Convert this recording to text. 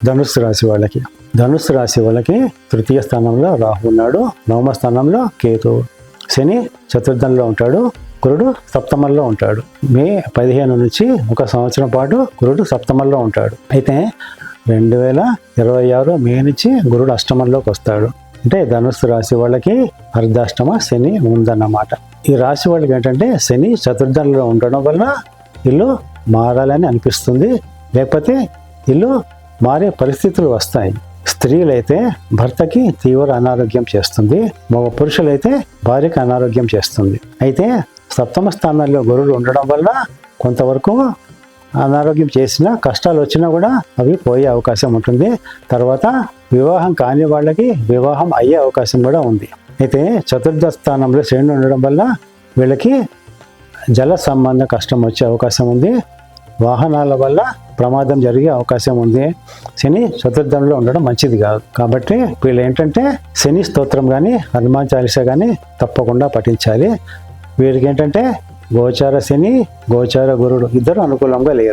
ధనుస్సు రాశి వాళ్ళకి. ధనుస్సు రాశి వాళ్ళకి తృతీయ స్థానంలో రాహు ఉన్నాడు, నవమ స్థానంలో కేతు, శని చతుర్థంలో ఉంటాడు, గురుడు సప్తమంలో ఉంటాడు. మే 15 నుంచి ఒక సంవత్సరం పాటు గురుడు సప్తమంలో ఉంటాడు. అయితే 2026 మే నుంచి గురుడు అష్టమంలోకి వస్తాడు. అంటే ధనుస్సు రాశి వాళ్ళకి అర్ధాష్టమ శని ఉందన్నమాట. ఈ రాశి వాళ్ళకి ఏంటంటే శని చతుర్థంలో ఉండడం వల్ల ఇల్లు మారాలని అనిపిస్తుంది, లేకపోతే ఇల్లు మారే పరిస్థితులు వస్తాయి. స్త్రీలైతే భర్తకి తీవ్ర అనారోగ్యం చేస్తుంది, మగ పురుషులైతే భార్యకి అనారోగ్యం చేస్తుంది. అయితే సప్తమ స్థానాల్లో గురుడు ఉండడం వల్ల కొంతవరకు అనారోగ్యం చేసినా, కష్టాలు వచ్చినా కూడా అవి పోయే అవకాశం ఉంటుంది. తర్వాత వివాహం కాని వాళ్ళకి వివాహం అయ్యే అవకాశం కూడా ఉంది. అయితే చతుర్థ స్థానంలో శని ఉండడం వల్ల వీళ్ళకి జల సంబంధ కష్టం వచ్చే అవకాశం ఉంది, వాహనాల వల్ల ప్రమాదం జరిగే అవకాశం ఉంది. శని చతుర్థంలో ఉండడం మంచిది కాదు. కాబట్టి వీళ్ళు ఏంటంటే శని స్తోత్రం కానీ హనుమాన్ చాలీసా కానీ తప్పకుండా పఠించాలి. వీరికి ఏంటంటే గోచార శని, గోచార గురుడు ఇద్దరు అనుకూలంగా లేరు.